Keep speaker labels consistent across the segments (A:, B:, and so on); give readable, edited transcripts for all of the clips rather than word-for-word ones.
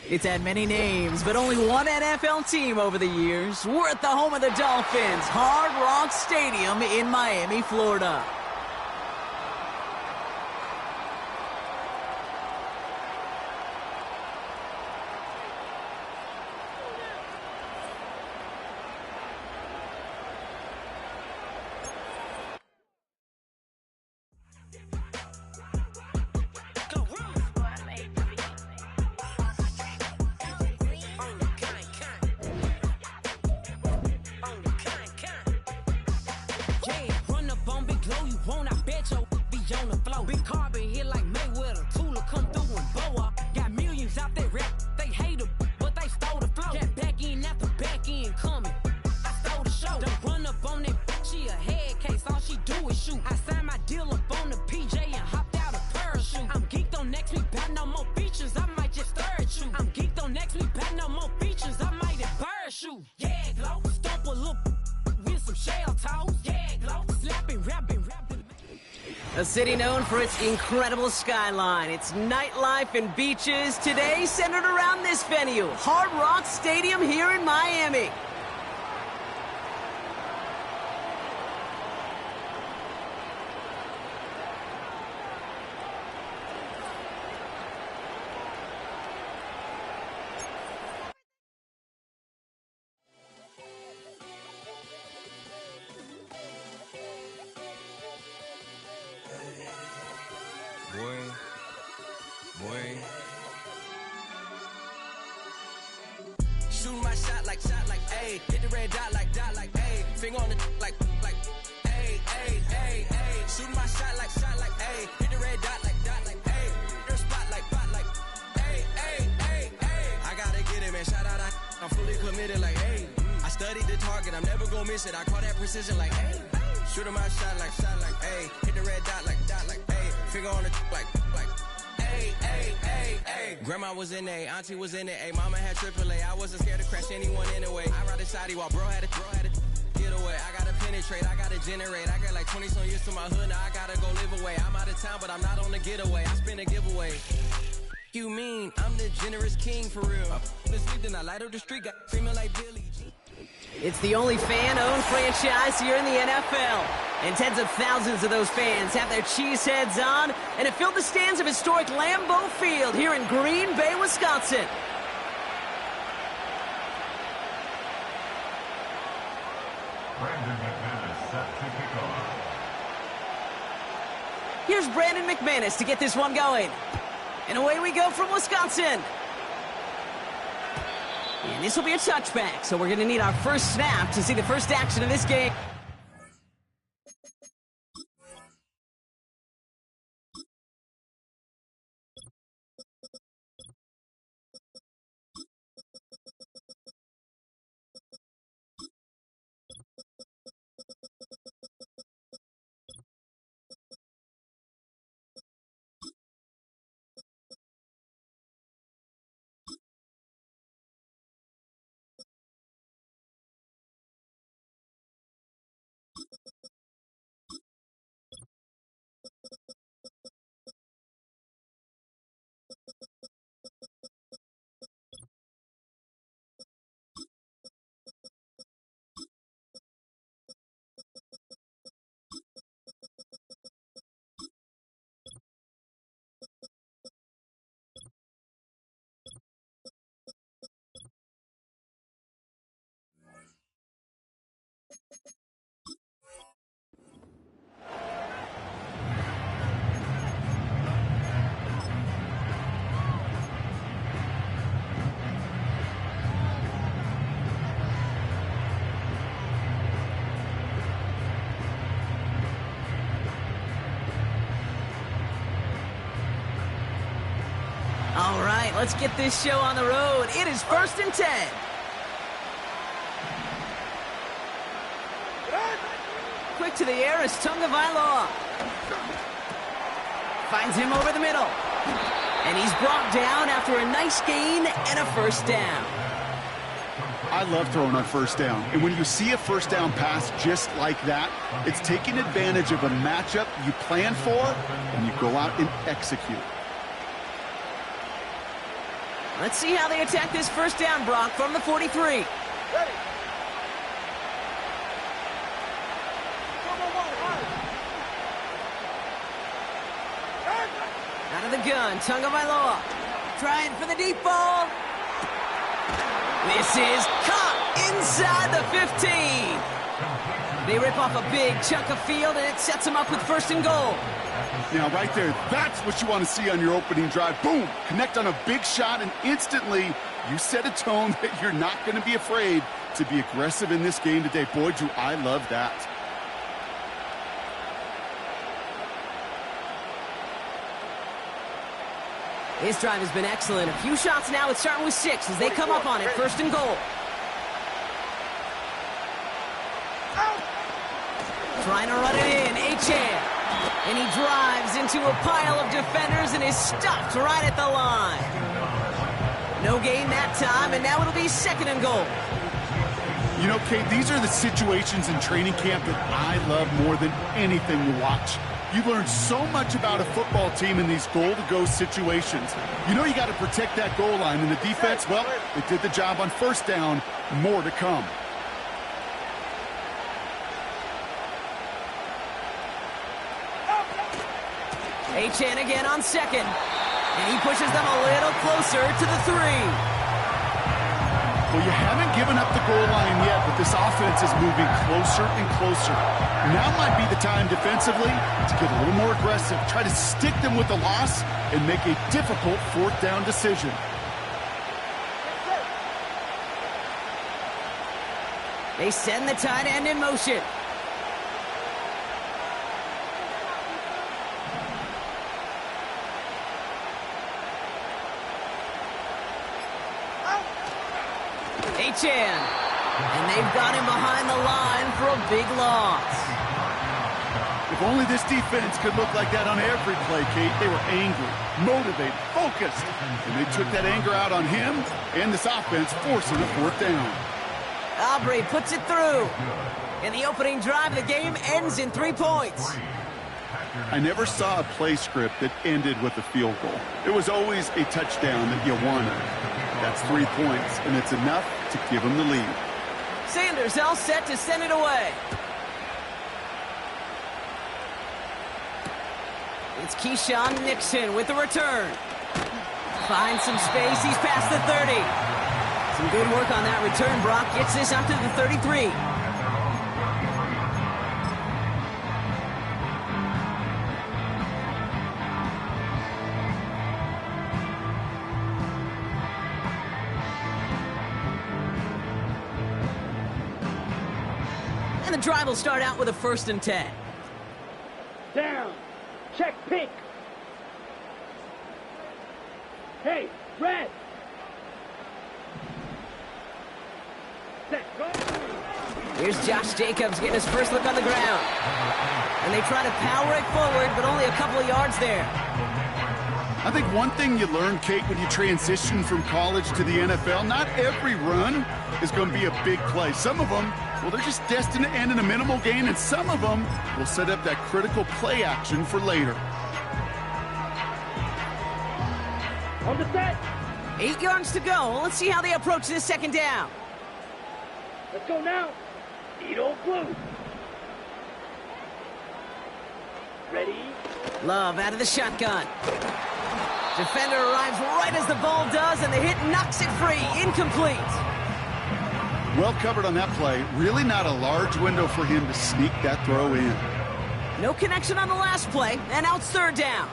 A: It's had many names, but only one NFL team over the years. We're at the home of the Dolphins, Hard Rock Stadium in Miami, Florida. A city known for its incredible skyline, its nightlife and beaches, today centered around this venue, Hard Rock Stadium here in Miami.
B: Shooting my shot like, ayy. Hit the red dot like, ayy. Finger on the like, ayy, ayy, ayy, ayy. Shooting my shot like, ayy. Hit the red dot like, ayy. Your spot like, ayy, ayy, ayy, ayy. I gotta get it, man. Shout out, I'm fully committed like, ayy. I studied the target, I'm never gonna miss it. I call that precision like, ayy. Shooting my shot like, ayy. Hit the red dot like, ayy. Finger on the like, ayy, ayy, ayy, ayy. Grandma was in A, auntie was in it, ayy. Mama had AAA, I wasn't scared to crash anyone anyway. I ride the side while bro had to get away. I gotta penetrate, I gotta generate. I got like 20 some years to my hood, now I gotta go live away. I'm out of town, but I'm not on the getaway. I spin a giveaway. You mean I'm the generous king for real? I sleep, then I light up the street, got screaming like Billy.
A: It's the only fan-owned franchise here in the NFL. And tens of thousands of those fans have their cheese heads on, and it filled the stands of historic Lambeau Field here in Green Bay, Wisconsin.
C: Brandon McManus set to kick off.
A: Here's Brandon McManus to get this one going. And away we go from Wisconsin. And this will be a touchback, so we're going to need our first snap to see the first action of this game. All right, let's get this show on the road. It is 1st and 10. Quick to the air is Tagovailoa. Finds him over the middle. And he's brought down after a nice gain and a first down.
D: I love throwing on first down. And when you see a first down pass just like that, it's taking advantage of a matchup you plan for, and you go out and execute.
A: Let's see how they attack this first down, Brock, from the 43. Ready. Out of the gun, Tagovailoa. Trying for the deep ball. This is caught inside the 15. They rip off a big chunk of field, and it sets them up with first and goal.
D: Now, right there, that's what you want to see on your opening drive. Boom! Connect on a big shot, and instantly you set a tone that you're not going to be afraid to be aggressive in this game today. Boy, do I love that.
A: His drive has been excellent. A few shots now. It's starting with 6 as they come up on it. First and goal. Trying to run it in. Achane. And he drives into a pile of defenders and is stopped right at the line. No gain that time, and now it'll be second and goal.
D: You know, Kate, these are the situations in training camp that I love more than anything to watch. You learn so much about a football team in these goal-to-go situations. You know you got to protect that goal line, and the defense, well, they did the job on first down. More to come.
A: Achane again on second, and he pushes them a little closer to the 3.
D: Well, you haven't given up the goal line yet, but this offense is moving closer and closer. Now might be the time defensively to get a little more aggressive, try to stick them with the loss, and make a difficult fourth down decision.
A: They send the tight end in motion. Achane. And they've got him behind the line for a big loss.
D: If only this defense could look like that on every play, Kate. They were angry, motivated, focused. And they took that anger out on him and this offense, forcing a fourth down.
A: Aubrey puts it through. And the opening drive of the game ends in 3 points.
D: I never saw a play script that ended with a field goal. It was always a touchdown that you wanted. That's 3 points, and it's enough to give them the lead.
A: Sanders all set to send it away. It's Keyshawn Nixon with the return. Finds some space. He's past the 30. Some good work on that return. Brock gets this up to the 33. And the drive will start out with a 1st and 10.
E: Down. Check pink. Hey, red. Set, go.
A: Here's Josh Jacobs getting his first look on the ground. And they try to power it forward, but only a couple of yards there.
D: I think one thing you learn, Kate, when you transition from college to the NFL, not every run is going to be a big play. Some of them, well, they're just destined to end in a minimal gain, and some of them will set up that critical play action for later.
E: On the set.
A: 8 yards to go. Let's see how they approach this second down.
E: Let's go now. Eat old blue. Ready?
A: Love out of the shotgun. Defender arrives right as the ball does, and the hit knocks it free. Incomplete.
D: Well covered on that play. Really not a large window for him to sneak that throw in.
A: No connection on the last play, and out 3rd down.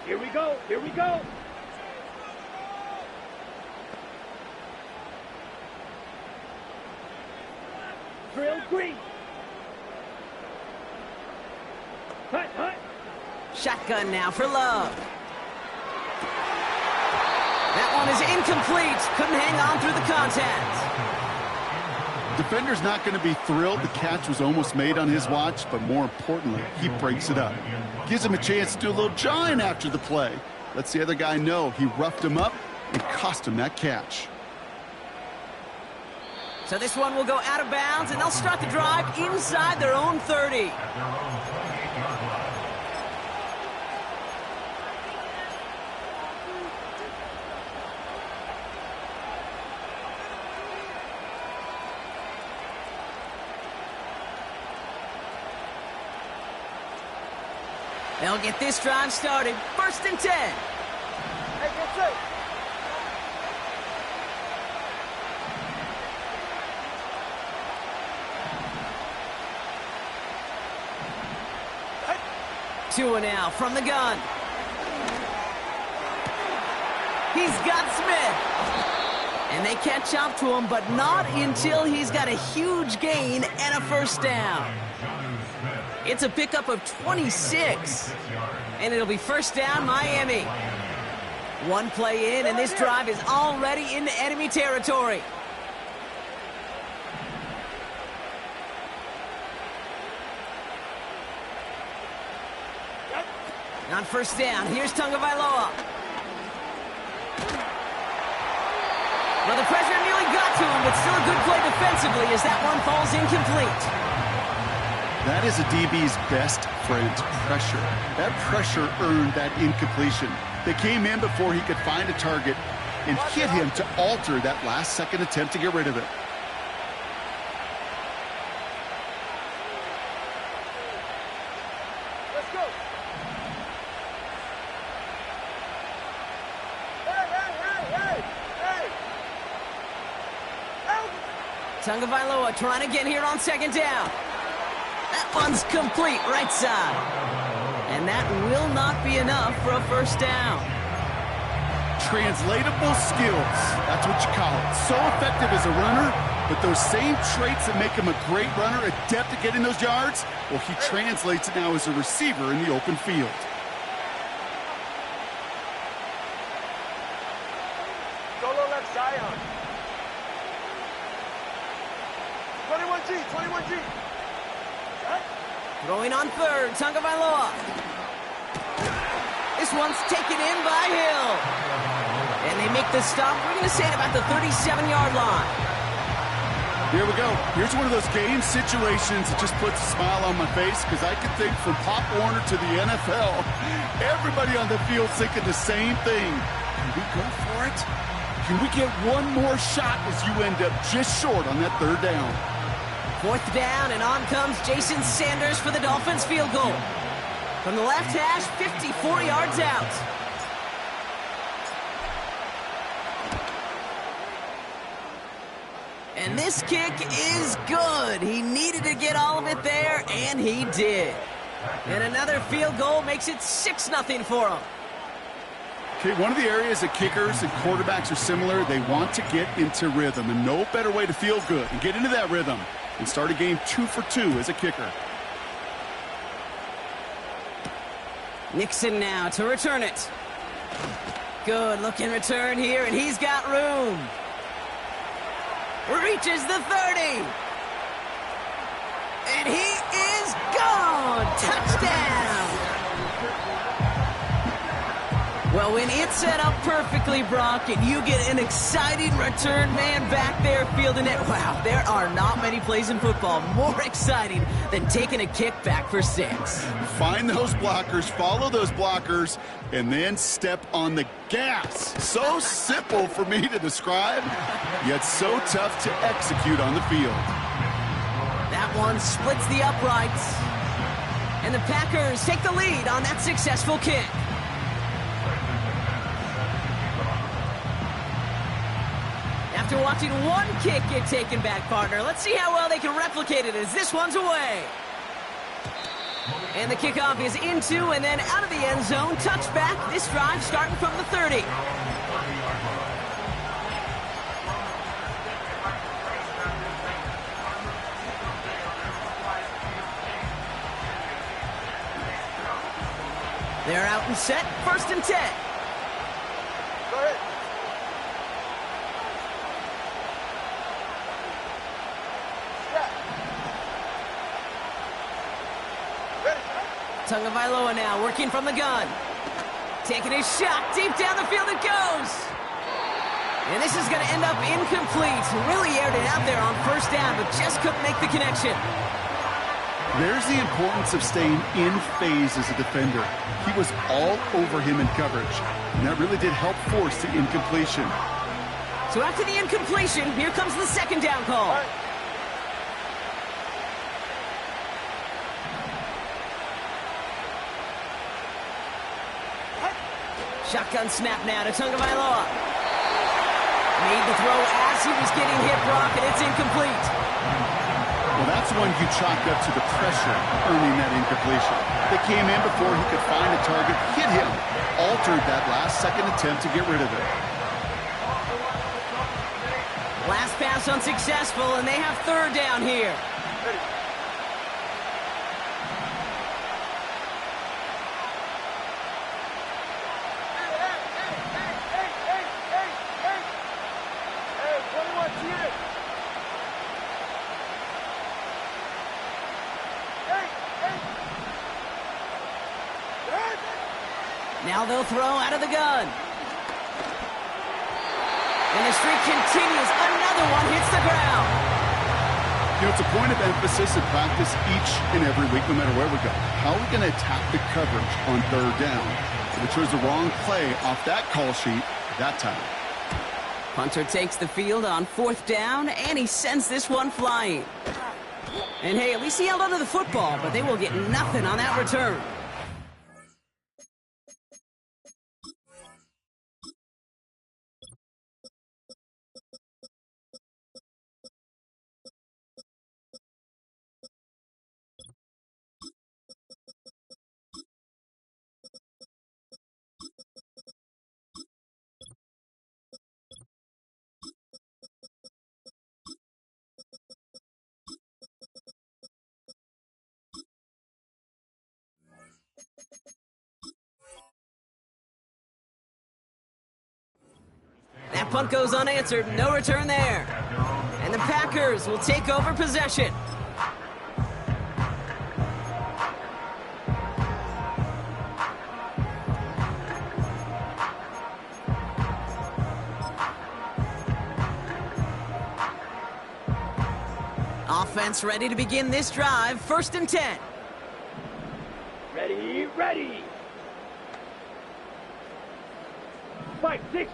E: Here we go. Here we go. Drill green. Hut, hut.
A: Shotgun now for Love. That one is incomplete. Couldn't hang on through the contact.
D: Defender's not going to be thrilled the catch was almost made on his watch, but more importantly, he breaks it up. Gives him a chance to do a little jawing after the play. Lets the other guy know he roughed him up and cost him that catch.
A: So this one will go out of bounds, and they'll start the drive inside their own 30.
C: At their own 28-yard line.
A: They'll get this drive started. 1st and 10.
E: Hey, get set.
A: Two and now from the gun. He's got Smith. And they catch up to him, but not until he's got a huge gain and a 1st down. It's a pickup of 26. And it'll be 1st down, Miami. One play in, and this drive is already into enemy territory. On 1st down, here's Tagovailoa. Well, the pressure nearly got to him, but still a good play defensively as that one falls incomplete.
D: That is a DB's best friend, pressure. That pressure earned that incompletion. They came in before he could find a target and hit him to alter that last-second attempt to get rid of it.
E: Let's go. Hey. Help.
A: Tagovailoa trying to get here on 2nd down. That one's complete, right side. And that will not be enough for a 1st down.
D: Translatable skills, that's what you call it. So effective as a runner, but those same traits that make him a great runner, adept at getting those yards, well, he translates it now as a receiver in the open field.
E: Solo left Zion. 21G.
A: Throwing on 3rd, Tagovailoa. This one's taken in by Hill. And they make the stop, we're going to say, at about the 37-yard line.
D: Here we go. Here's one of those game situations that just puts a smile on my face because I can think from Pop Warner to the NFL, everybody on the field thinking the same thing. Can we go for it? Can we get one more shot as you end up just short on that 3rd down?
A: 4th down, and on comes Jason Sanders for the Dolphins field goal. From the left hash, 54 yards out. And this kick is good. He needed to get all of it there, and he did. And another field goal makes it 6-0 for him.
D: Okay, one of the areas that kickers and quarterbacks are similar, they want to get into rhythm, and no better way to feel good and get into that rhythm and start a game 2 for 2 as a kicker.
A: Nixon now to return it. Good looking return here, and he's got room. Reaches the 30. And he is gone. Touchdown. Well, when it's set up perfectly, Brock, and you get an exciting return man back there fielding it, wow, there are not many plays in football more exciting than taking a kick back for 6.
D: Find those blockers, follow those blockers, and then step on the gas. So simple for me to describe, yet so tough to execute on the field.
A: That one splits the uprights. And the Packers take the lead on that successful kick. After watching one kick get taken back, partner, let's see how well they can replicate it as this one's away. And the kickoff is into and then out of the end zone. Touchback, this drive starting from the 30. They're out and set, 1st and 10.
E: Go ahead.
A: Tagovailoa now working from the gun. Taking his shot. Deep down the field it goes. And this is going to end up incomplete. Really aired it out there on first down, but just couldn't make the connection.
D: There's the importance of staying in phase as a defender. He was all over him in coverage, and that really did help force the incompletion.
A: So after the incompletion, here comes the second down call. Shotgun snap now to Tagovailoa. Made the throw as he was getting hit, Brock, and it's incomplete.
D: Well, that's one you chalk up to the pressure earning that incompletion. They came in before he could find a target, hit him, altered that last-second attempt to get rid of it.
A: Last pass unsuccessful, and they have third down here. Now they'll throw out of the gun. And the streak continues. Another one hits the ground.
D: You know, it's a point of emphasis in practice each and every week, no matter where we go. How are we going to attack the coverage on third down? So they chose the wrong play off that call sheet that time.
A: Punter takes the field on fourth down, and he sends this one flying. And hey, at least he held onto the football, but they will get nothing on that return. That punt goes unanswered. No return there. And the Packers will take over possession. Offense ready to begin this drive. 1st and 10.
E: Ready, ready. 560.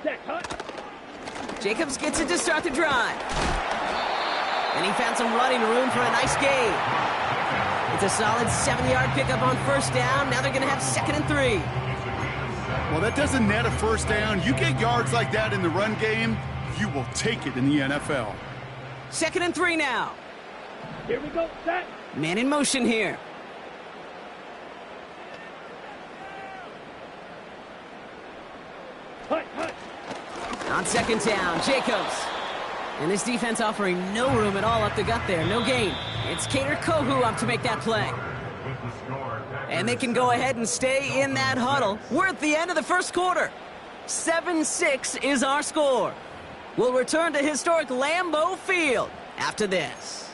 E: Set, cut.
A: Jacobs gets it to start the drive. And he found some running room for a nice gain. It's a solid 7-yard pickup on first down. Now they're going to have 2nd and 3.
D: Well, that doesn't net a first down. You get yards like that in the run game, you will take it in the NFL.
A: 2nd and 3 now.
E: Here we go, set.
A: Man in motion here.
E: Hut, hut.
A: On 2nd down, Jacobs. And this defense offering no room at all up the gut there. No gain. It's Kader Kohou up to make that play. And they can go ahead and stay in that huddle. We're at the end of the first quarter. 7-6 is our score. We'll return to historic Lambeau Field after this.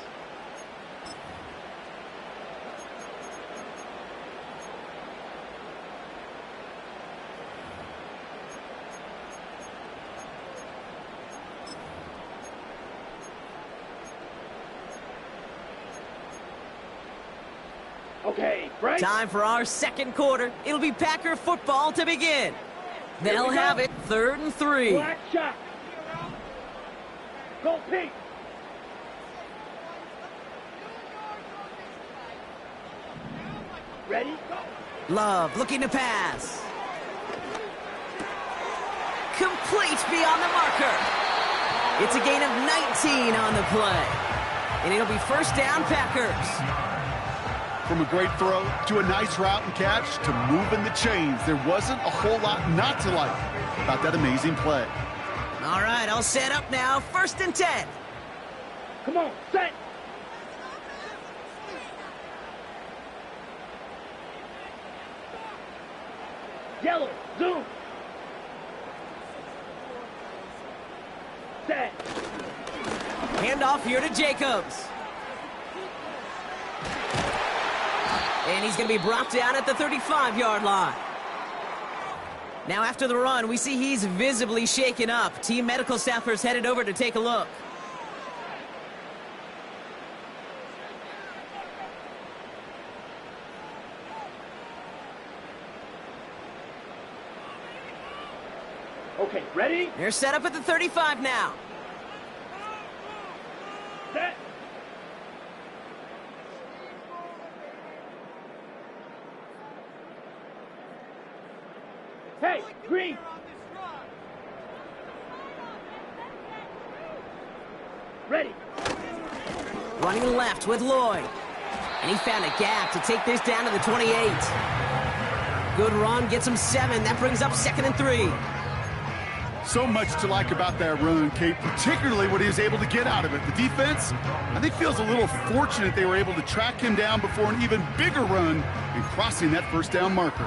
E: Okay, Frank.
A: Time for our second quarter. It'll be Packer football to begin. They'll have it 3rd and 3.
E: Black shot. Go pink. Ready, go.
A: Love looking to pass. Complete beyond the marker. It's a gain of 19 on the play. And it'll be first down, Packers.
D: From a great throw to a nice route and catch to moving the chains, there wasn't a whole lot not to like about that amazing play.
A: All right, all set up now. 1st and 10.
E: Come on, set. Yellow, zoom. Set.
A: Handoff here to Jacobs. And he's going to be brought down at the 35-yard line. Now after the run, we see he's visibly shaken up. Team medical staffers headed over to take a look.
E: Okay, ready?
A: They're set up at the 35 now.
E: Set. Hey, Green! Ready.
A: Running left with Lloyd. And he found a gap to take this down to the 28. Good run, gets him 7. That brings up 2nd and 3.
D: So much to like about that run, Kate, particularly what he was able to get out of it. The defense, I think, feels a little fortunate they were able to track him down before an even bigger run and crossing that first down marker.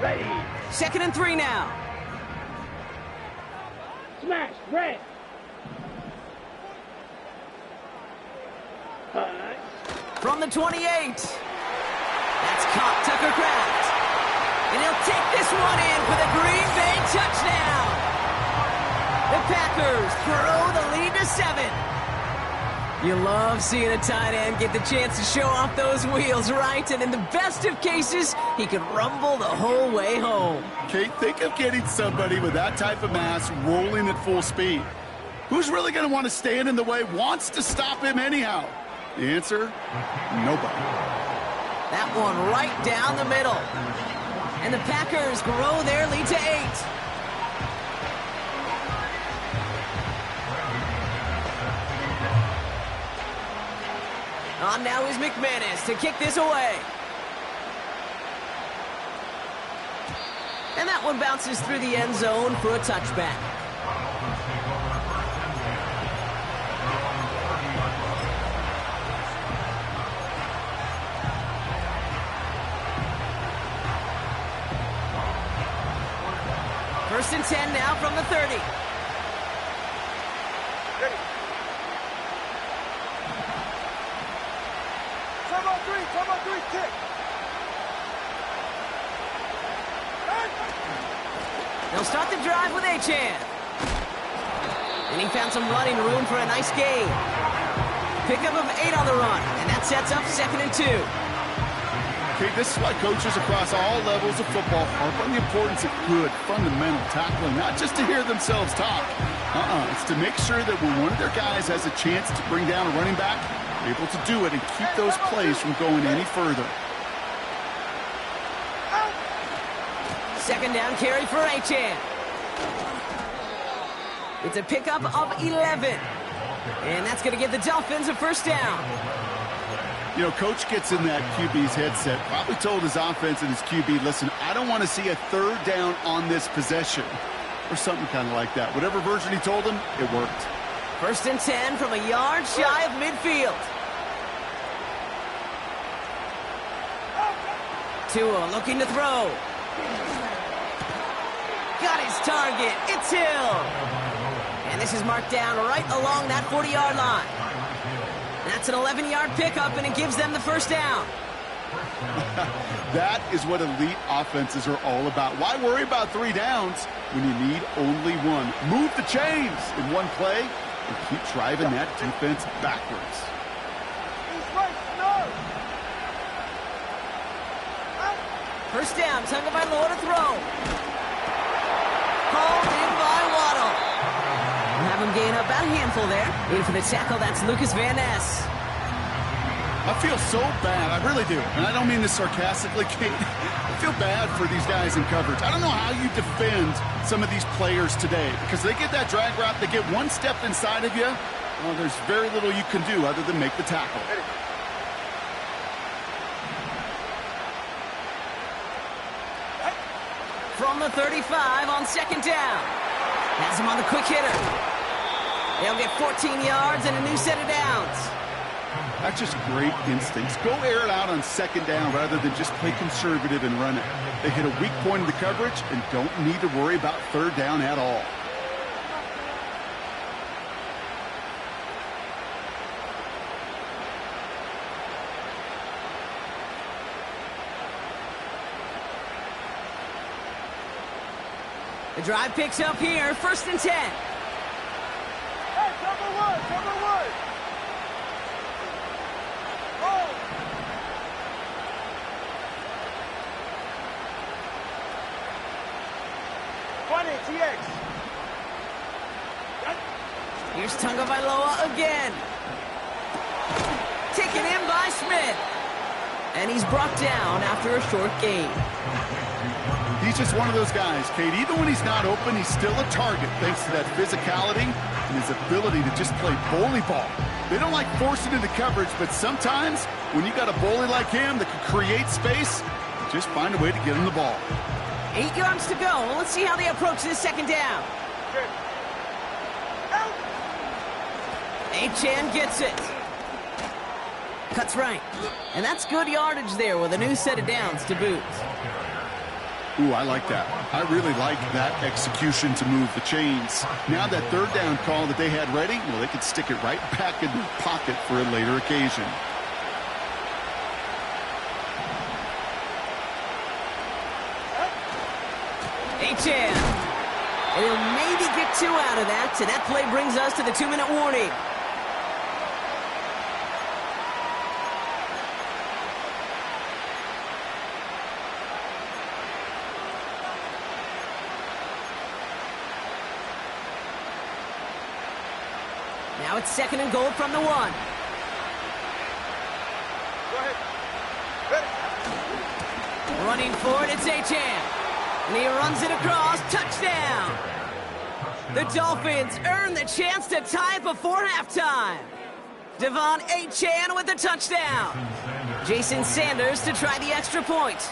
E: Ready.
A: 2nd and 3 now.
E: Smash. Red.
A: From the 28. That's caught Tucker Kraft. And he'll take this one in for the Green Bay touchdown. The Packers throw the lead to 7. You love seeing a tight end get the chance to show off those wheels, right? And in the best of cases, he can rumble the whole way home.
D: Kate, think of getting somebody with that type of mass rolling at full speed. Who's really going to want to stand in the way, wants to stop him anyhow? The answer? Nobody.
A: That one right down the middle. And the Packers grow their lead to 8. On now is McManus to kick this away. And that one bounces through the end zone for a touchback. First and 10 now from the 30.
E: Ready. Come on, three, kick.
A: They'll start the drive with Achane. And he found some running room for a nice gain. Pickup of 8 on the run, and that sets up 2nd and 2.
D: Okay, this is why coaches across all levels of football harp on the importance of good, fundamental tackling, not just to hear themselves talk. It's to make sure that when one of their guys has a chance to bring down a running back, they're able to do it and keep those plays from going any further.
A: 2nd down carry for Achane. It's a pickup of 11. And that's going to give the Dolphins a first down.
D: You know, coach gets in that QB's headset, probably told his offense and his QB, listen, I don't want to see a 3rd down on this possession. Or something kind of like that. Whatever version he told him, it worked.
A: 1st and 10 from a yard shy of midfield. Tua looking to throw. Got his target. It's Hill. And this is marked down right along that 40-yard line. That's an 11-yard pickup, and it gives them the first down.
D: That is what elite offenses are all about. Why worry about 3 downs when you need only 1? Move the chains in one play and keep driving that defense backwards.
A: First down, Tagovailoa to throw. Called in by Waddle. We'll have him gain about a handful there. In for the tackle, that's Lucas Van Ness.
D: I feel so bad, I really do. And I don't mean this sarcastically, Kate. I feel bad for these guys in coverage. I don't know how you defend some of these players today because they get that drag route, they get one step inside of you. Well, there's very little you can do other than make the tackle.
A: From the 35 on 2nd down. Has him on the quick hitter. They'll get 14 yards and a new set of downs.
D: That's just great instincts. Go air it out on 2nd down rather than just play conservative and run it. They hit a weak point in the coverage and don't need to worry about 3rd down at all.
A: The drive picks up here, 1st and 10.
E: Hey, cover one, cover one. Oh. TX.
A: Here's Tagovailoa again. Taken in by Smith. And he's brought down after a short gain.
D: He's just one of those guys, Kate. Even when he's not open, he's still a target thanks to that physicality and his ability to just play bully ball. They don't like forcing into coverage, but sometimes when you got a bully like him that can create space, just find a way to get him the ball.
A: 8 yards to go. Let's see how they approach this 2nd down. Achane gets it. Cuts right. And that's good yardage there with a new set of downs to boot.
D: Ooh, I like that. I really like that execution to move the chains. Now that 3rd down call that they had ready, well, they could stick it right back in their pocket for a later occasion.
A: Achane. And he'll maybe get 2 out of that, and that play brings us to the 2-minute warning. Now it's 2nd and goal from the 1.
E: Go ahead. Ready.
A: Running for it, it's Achane. And he runs it across. Touchdown! The Dolphins earn the chance to tie it before halftime. Devon Achane with the touchdown. Jason Sanders to try the extra point.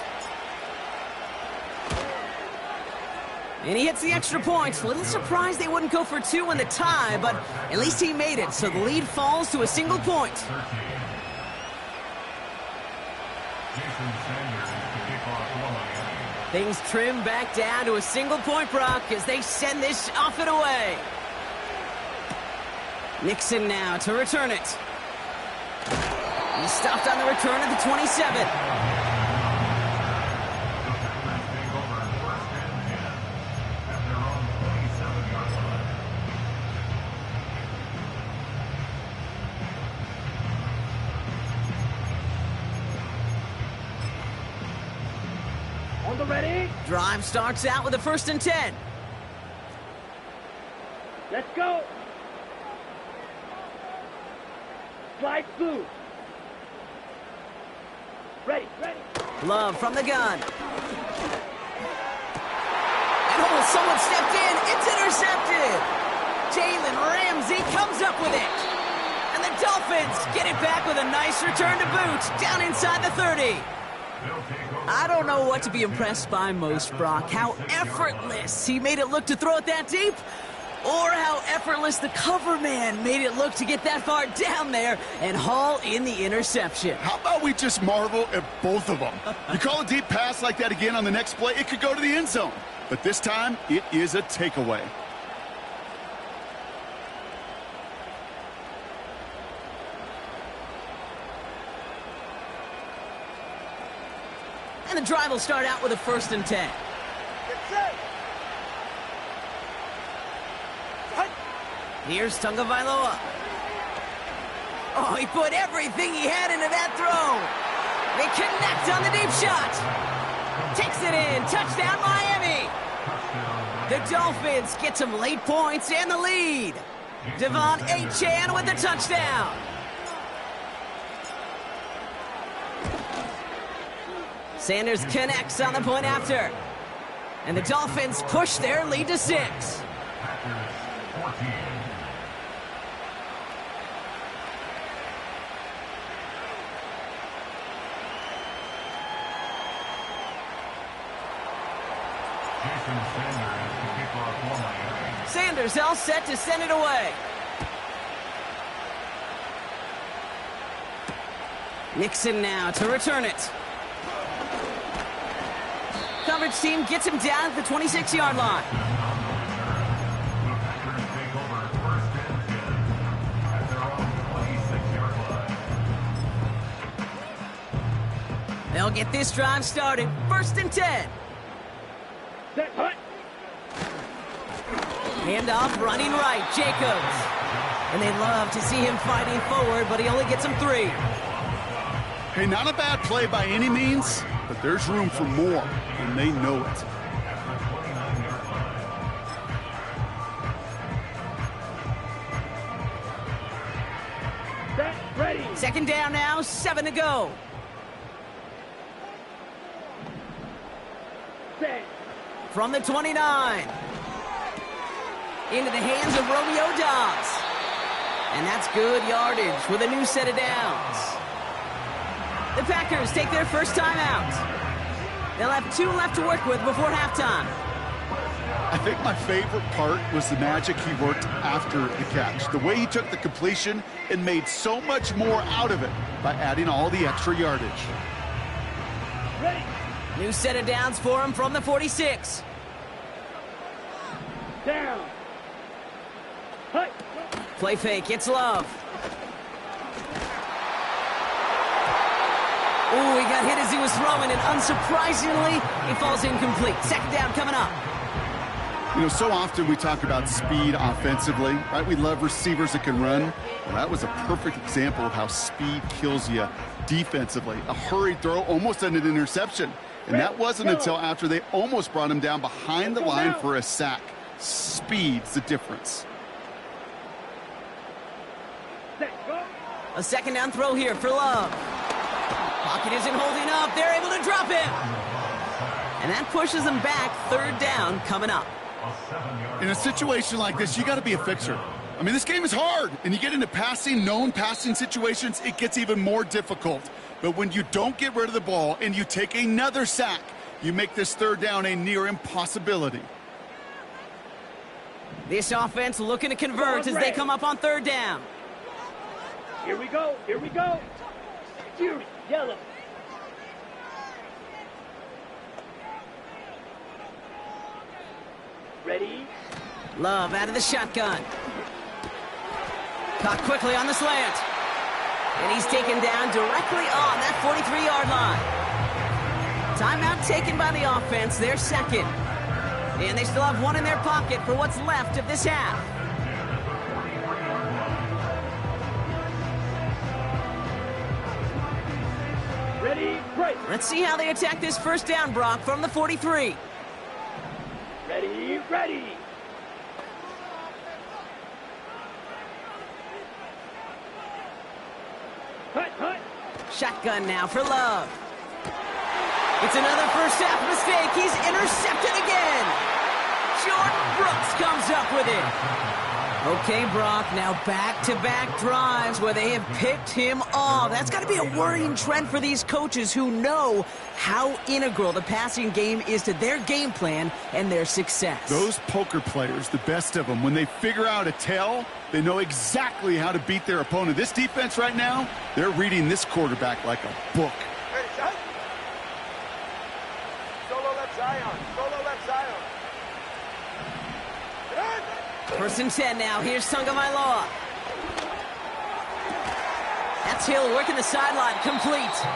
A: And he hits the extra point. A little surprised they wouldn't go for 2 in the tie, but at least he made it, so the lead falls to a single point. Things trim back down to a single point, Brock, as they send this off and away. Nixon now to return it. He stopped on the return at the 27.
E: On the ready.
A: Drive starts out with a 1st and 10.
E: Let's go. Slide through. Ready, ready.
A: Love from the gun. Oh, someone stepped in. It's intercepted. Jalen Ramsey comes up with it. And the Dolphins get it back with a nice return to boot down inside the 30. I don't know what to be impressed by most, Brock. How effortless he made it look to throw it that deep, or how effortless the cover man made it look to get that far down there and haul in the interception.
D: How about we just marvel at both of them? You call a deep pass like that again on the next play, it could go to the end zone. But this time, it is a takeaway.
A: And the drive will start out with a 1st and 10.
E: Get set. Hut.
A: Here's Tagovailoa. Oh, he put everything he had into that throw. They connect on the deep shot. Takes it in. Touchdown, Miami. The Dolphins get some late points and the lead. Devon Achane with the touchdown. Sanders connects on the point after. And the Dolphins push their lead to 6. Sanders all set to send it away. Nixon now to return it. Coverage team gets him down at the 26-yard line. They'll get this drive started. 1st and 10.
E: Set, hut.
A: Handoff running right, Jacobs. And they love to see him fighting forward, but he only gets them 3.
D: Hey, not a bad play by any means, but there's room for more, and they know it.
E: Set, ready.
A: Second down now, 7 to go.
E: Set.
A: From the 29. Into the hands of Romeo Doubs. And that's good yardage with a new set of downs. The Packers take their first time out. They'll have 2 left to work with before halftime.
D: I think my favorite part was the magic he worked after the catch. The way he took the completion and made so much more out of it by adding all the extra yardage.
E: Ready.
A: New set of downs for him from the 46.
E: Down. Hut.
A: Play fake, it's Love. Ooh, he got hit as he was throwing, and unsurprisingly, he falls incomplete. Second down coming up.
D: You know, so often we talk about speed offensively, right? We love receivers that can run. Well, that was a perfect example of how speed kills you defensively. A hurried throw, almost an interception. And that wasn't until after they almost brought him down behind the line for a sack. Speed's the difference.
E: Set, go.
A: A second down throw here for Love. Pocket isn't holding up. They're able to drop him. And that pushes them back. Third down coming up.
D: In a situation like this, you got to be a fixer. I mean, this game is hard, and you get into known passing situations, it gets even more difficult. But when you don't get rid of the ball and you take another sack, you make this third down a near impossibility.
A: This offense looking to convert as they come up on third down.
E: Here we go. Here we go. Fury, yellow. Ready.
A: Love out of the shotgun. Caught quickly on the slant. And he's taken down directly on that 43-yard line. Timeout taken by the offense, their second. And they still have 1 in their pocket for what's left of this half.
E: Ready, break.
A: Let's see how they attack this first down, Brock, from the 43.
E: Ready, ready. Hut, hut.
A: Shotgun now for Love. It's another first half mistake. He's intercepted again. Jordan Brooks comes up with it. Okay, Brock, now back-to-back drives where they have picked him off. That's got to be a worrying trend for these coaches who know how integral the passing game is to their game plan and their success.
D: Those poker players, the best of them, when they figure out a tell, they know exactly how to beat their opponent. This defense right now, they're reading this quarterback like a book.
F: Ready, shot. Solo left Zion. Solo left Zion.
A: First and 10 now. Here's Tagovailoa. That's Hill working the sideline, complete.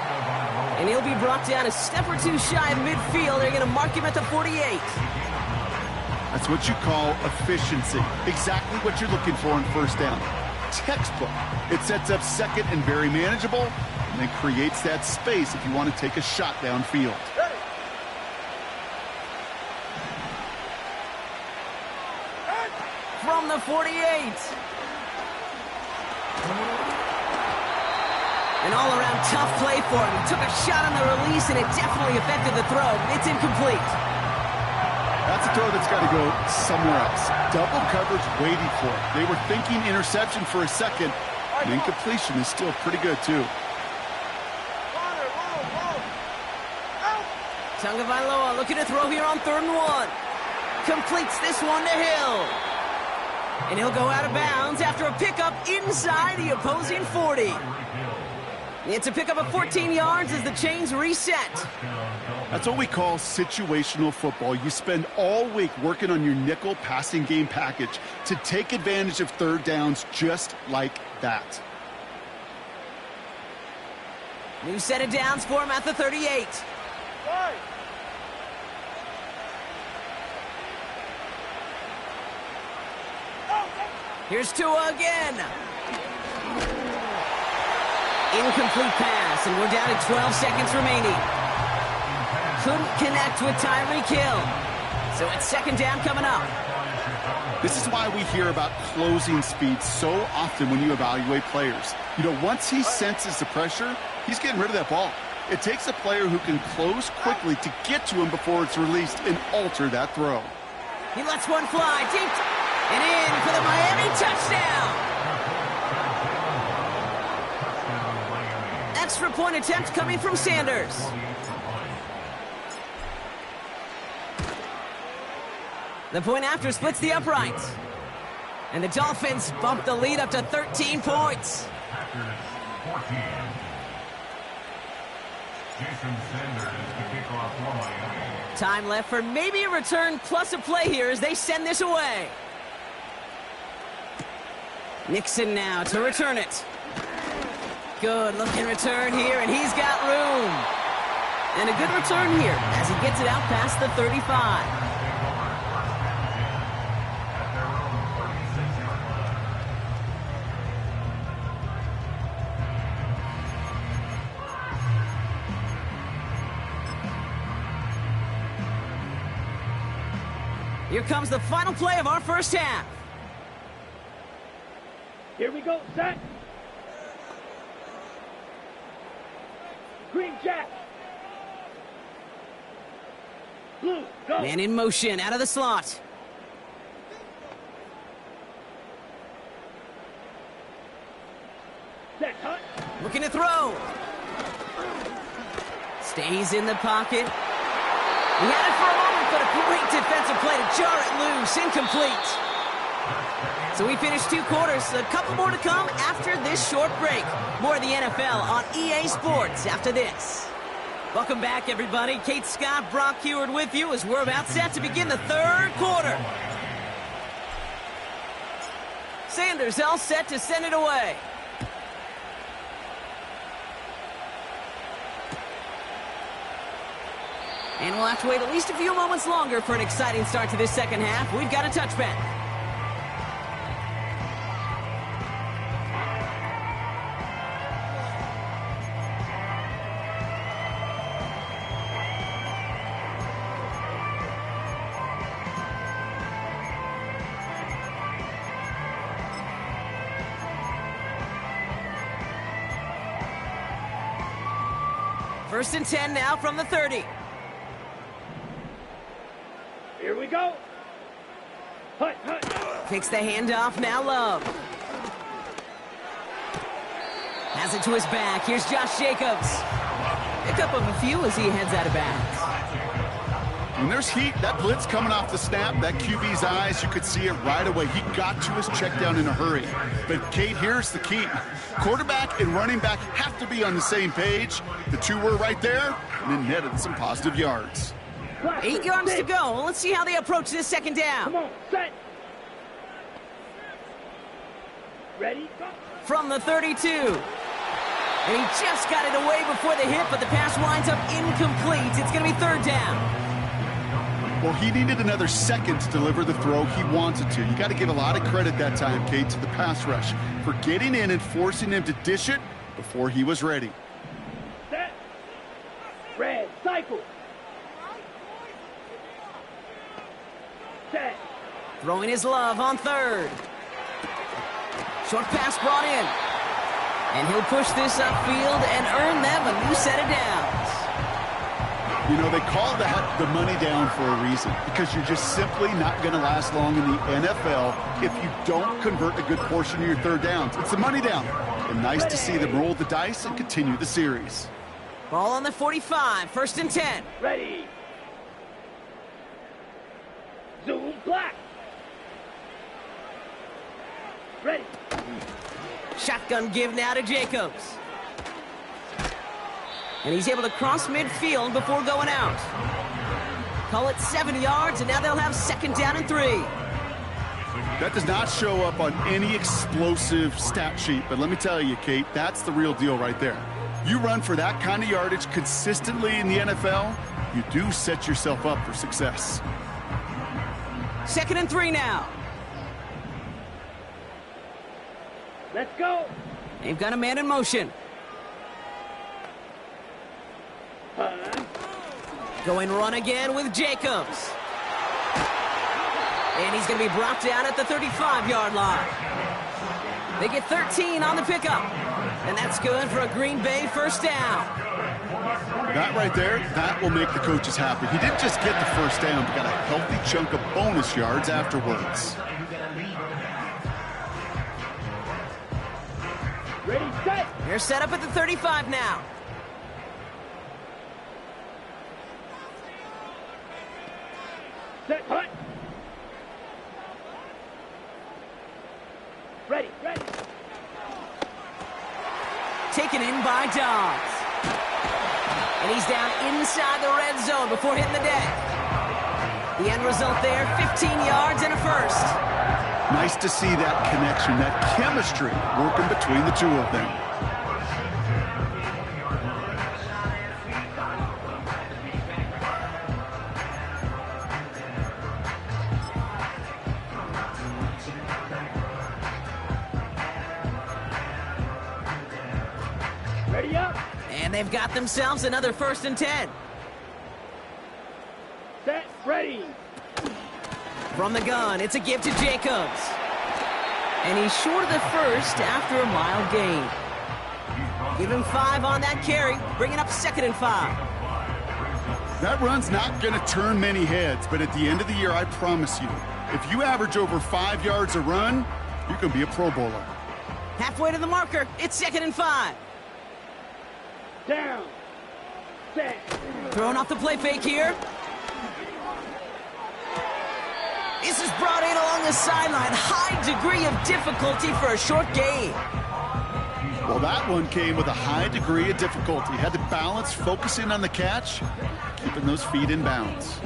A: And he'll be brought down a step or 2 shy of midfield. They're going to mark him at the 48.
D: That's what you call efficiency. Exactly what you're looking for on first down. Textbook. It sets up second and very manageable, and then creates that space if you want to take a shot downfield.
A: From the 48. An all-around tough play for him. He took a shot on the release, and it definitely affected the throw. It's incomplete.
D: That's a throw that's got to go somewhere else. Double coverage waiting for it. They were thinking interception for a second. And incompletion is still pretty good, too.
A: Tagovailoa looking to throw here on 3rd and 1. Completes this one to Hill. And he'll go out of bounds after a pickup inside the opposing 40. It's a pickup of 14 yards as the chains reset.
D: That's what we call situational football. You spend all week working on your nickel passing game package to take advantage of third downs just like that.
A: New set of downs for him at the 38. Here's Tua again. Incomplete pass, and we're down to 12 seconds remaining. Couldn't connect with Tyreek Hill. So it's second down coming up.
D: This is why we hear about closing speed so often when you evaluate players. You know, once he senses the pressure, he's getting rid of that ball. It takes a player who can close quickly to get to him before it's released and alter that throw.
A: He lets one fly deep and in for the Miami touchdown. Extra point attempt coming from Sanders. The point after splits the uprights. And the Dolphins bump the lead up to 13 points.
C: Jason Sanders, the kickoff for Miami.
A: Time left for maybe a return plus a play here as they send this away. Nixon now to return it. Good looking return here, and he's got room. And a good return here as he gets it out past the 35. Here comes the final play of our first half.
E: Here we go, set. Green Jack. Blue, go.
A: Man in motion, out of the slot.
E: Set, cut.
A: Looking to throw. Stays in the pocket. He had it for a moment, but a great defensive play to jar it loose. Incomplete. So we finished 2 quarters. A couple more to come after this short break. More of the NFL on EA Sports after this. Welcome back, everybody. Kate Scott, Brock Heward with you as we're about set to begin the third quarter. Sanders all set to send it away. And we'll have to wait at least a few moments longer for an exciting start to this second half. We've got a touchback. First and 10 now from the 30.
E: Here we go. Hut, hut.
A: Takes the handoff, now Love. Has it to his back. Here's Josh Jacobs. Pick up of a few as he heads out of bounds.
D: When there's heat, that blitz coming off the snap, that QB's eyes, you could see it right away. He got to his check down in a hurry. But, Kate, here's the key. Quarterback and running back have to be on the same page. The two were right there, and then netted some positive yards.
A: 8 yards to go. Let's see how they approach this second down.
E: Come on, set. Ready, go.
A: From the 32. And he just got it away before the hit, but the pass winds up incomplete. It's going to be third down.
D: Well, he needed another second to deliver the throw he wanted to. You got to give a lot of credit that time, Kate, to the pass rush for getting in and forcing him to dish it before he was ready.
E: Set. Red, cycle. Set.
A: Throwing his Love on third. Short pass brought in. And he'll push this upfield and earn them a new set of downs.
D: You know, they call that the money down for a reason, because you're just simply not going to last long in the NFL if you don't convert a good portion of your third downs. It's the money down. And nice to see them roll the dice and continue the series.
A: Ball on the 45, first and 10.
E: Ready. Zoom black. Ready.
A: Shotgun give now to Jacobs. And he's able to cross midfield before going out. Call it 70 yards, and now they'll have second down and 3.
D: That does not show up on any explosive stat sheet, but let me tell you, Kate, that's the real deal right there. You run for that kind of yardage consistently in the NFL, you do set yourself up for success.
A: Second and 3 now.
E: Let's go.
A: They've got a man in motion. Going run again with Jacobs. And he's going to be brought down at the 35-yard line. They get 13 on the pickup. And that's good for a Green Bay first down.
D: That right there, that will make the coaches happy. He didn't just get the first down, but got a healthy chunk of bonus yards afterwards.
E: Ready, set.
A: They're set up at the 35 now.
E: Set, hut. Ready, ready.
A: Taken in by Dobbs. And he's down inside the red zone before hitting the deck. The end result there, 15 yards and a first.
D: Nice to see that connection, that chemistry working between the two of them.
E: Ready up.
A: And they've got themselves another 1st and 10.
E: Set, ready.
A: From the gun, it's a give to Jacobs. And he's short of the first after a mile gain. Give him 5 on that carry, bringing up 2nd and 5.
D: That run's not going to turn many heads, but at the end of the year, I promise you, if you average over 5 yards a run, you can be a Pro Bowler.
A: Halfway to the marker, it's 2nd and 5.
E: Down. Set.
A: Throwing off the play fake here. This is brought in along the sideline. High degree of difficulty for a short gain.
D: Well, that one came with a high degree of difficulty. Had to balance, focusing on the catch, keeping those feet in bounds.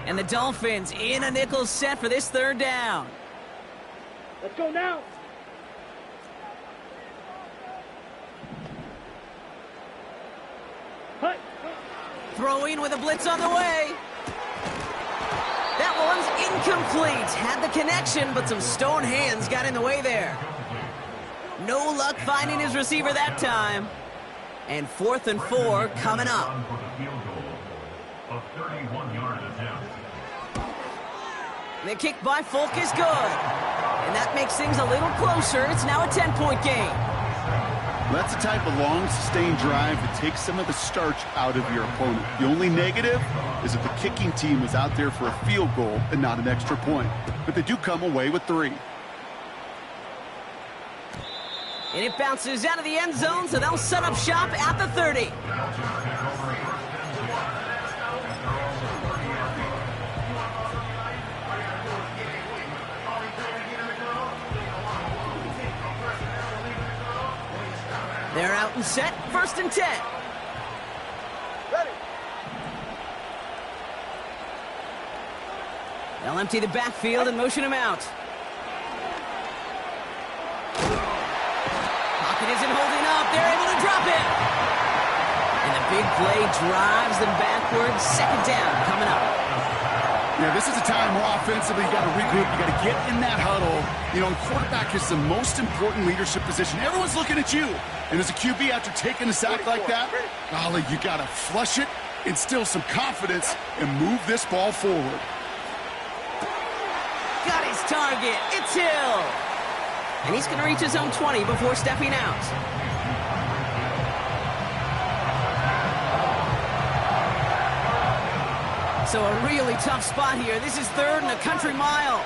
A: And the Dolphins in a nickel set for this 3rd down.
E: Let's go now. Hut.
A: Throwing with a blitz on the way. That one's incomplete. Had the connection, but some stone hands got in the way there. No luck finding his receiver that time. And 4th and 4 coming up.
C: For the field goal, a 31-yard attempt.
A: The kick by Folk is good. And that makes things a little closer. It's now a 10-point game.
D: That's the type of long, sustained drive that takes some of the starch out of your opponent. The only negative is that the kicking team is out there for a field goal and not an extra point. But they do come away with 3.
A: And it bounces out of the end zone, so they'll set up shop at the 30. They're out and set, 1st and 10.
F: Ready.
A: They'll empty the backfield and motion him out. Pocket isn't holding up. They're able to drop it. And the big play drives them backwards. 2nd down coming up.
D: Yeah, this is a time where offensively you got to regroup. You got to get in that huddle. You know, quarterback is the most important leadership position. Everyone's looking at you. And as a QB, after taking a sack like that, golly, you got to flush it, instill some confidence, and move this ball forward.
A: Got his target. It's Hill. And he's going to reach his own 20 before stepping out. So a really tough spot here. This is 3rd and a country mile.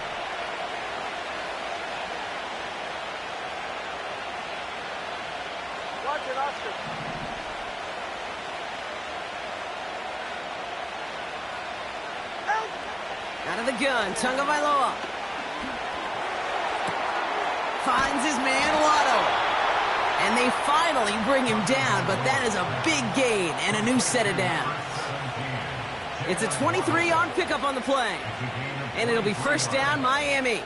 F: Watch it, Oscar.
A: Out of the gun, Tagovailoa. Finds his man, Waddle. And they finally bring him down, but that is a big gain and a new set of downs. It's a 23-yard pickup on the play. And it'll be 1st down, Miami.
F: It's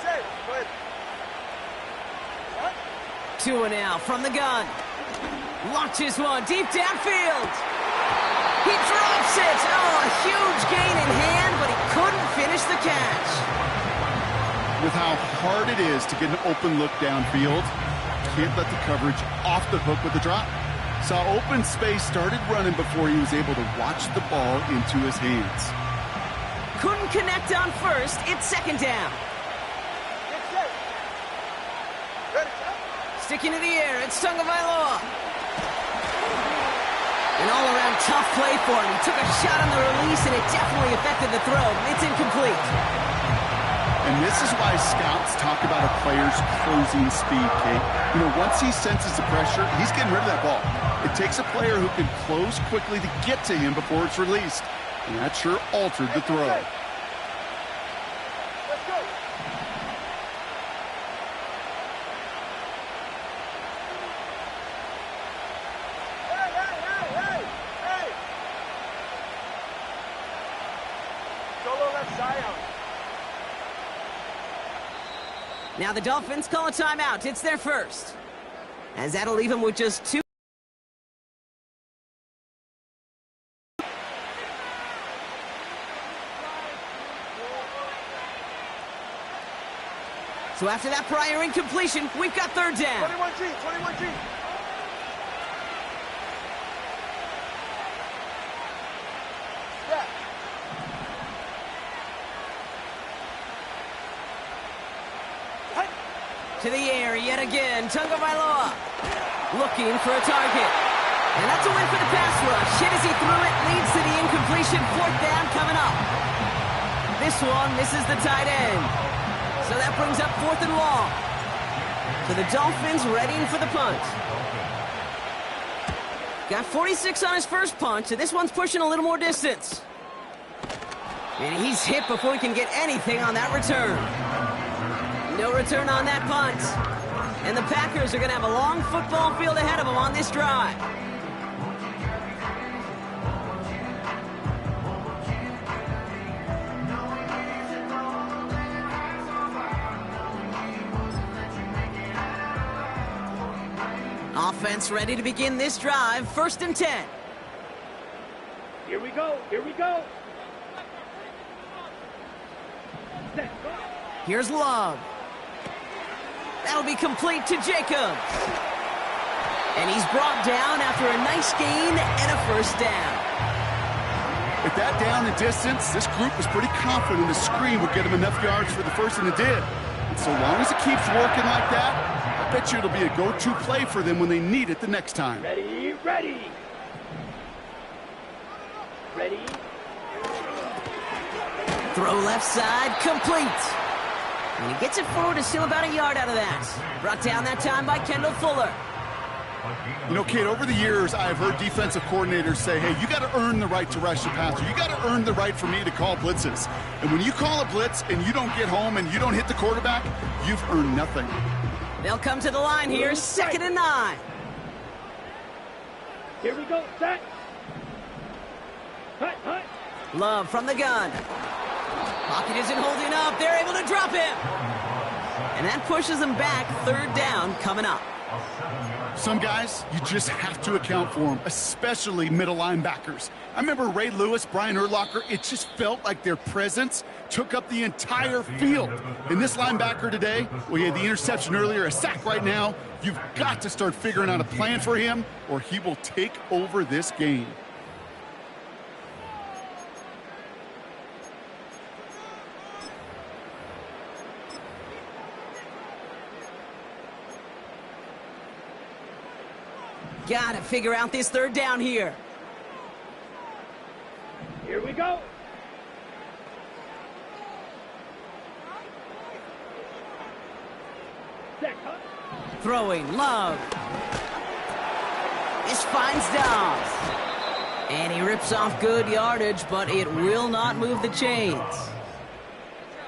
F: safe. Go ahead. What?
A: 2 and out from the gun. Launches one deep downfield. He drops it. Oh, a huge gain in hand, but he couldn't finish the catch.
D: With how hard it is to get an open look downfield, can't let the coverage off the hook with the drop. Saw open space, started running before he was able to watch the ball into his hands.
A: Couldn't connect on first. It's second down.
F: Get set. Ready, set.
A: Sticking to the air, it's Tagovailoa. An all-around tough play for him. He took a shot on the release, and it definitely affected the throw. It's incomplete.
D: And this is why scouts talk about a player's closing speed, Kate. You know, once he senses the pressure, he's getting rid of that ball. It takes a player who can close quickly to get to him before it's released. And that sure altered the throw.
F: Let's go. Hey! Solo left side out.
A: Now the Dolphins call a timeout. It's their first. As that'll leave him with just 2. So after that prior incompletion, we've got third down.
F: 21G. Yeah.
A: To the air yet again, Tagovailoa looking for a target. And that's a win for the pass rush. Hit as he threw it, leads to the incompletion. Fourth down coming up. This one misses the tight end. So that brings up 4th and long. So the Dolphins readying for the punt. Got 46 on his first punt, so this one's pushing a little more distance. And he's hit before he can get anything on that return. No return on that punt. And the Packers are going to have a long football field ahead of them on this drive. Offense ready to begin this drive. 1st and 10.
E: Here we go. Set, go.
A: Here's Love. That'll be complete to Jacobs. And he's brought down after a nice gain and a first down.
D: With that down and distance, this group was pretty confident the screen would get him enough yards for the first, and it did. And so long as it keeps working like that, I bet you it'll be a go-to play for them when they need it the next time.
E: Ready.
A: Throw left side, complete. And he gets it forward to still about a yard out of that. Brought down that time by Kendall Fuller.
D: You know, Kate, over the years, I've heard defensive coordinators say, hey, you got to earn the right to rush the passer. You got to earn the right for me to call blitzes. And when you call a blitz and you don't get home and you don't hit the quarterback, you've earned nothing.
A: They'll come to the line here, 2nd and 9.
E: Here we go. Set. Hut.
A: Love from the gun. Pocket isn't holding up. They're able to drop him. And that pushes them back. 3rd down coming up.
D: Some guys, you just have to account for them, especially middle linebackers. I remember Ray Lewis, Brian Urlacher, it just felt like their presence took up the entire field. And this linebacker today, well, he had the interception earlier, a sack right now. You've got to start figuring out a plan for him, or he will take over this game. Got to figure out this 3rd down here.
E: Here we go. Set, hut.
A: Throwing, Love. This finds Dobbs. And he rips off good yardage, but it will not move the chains.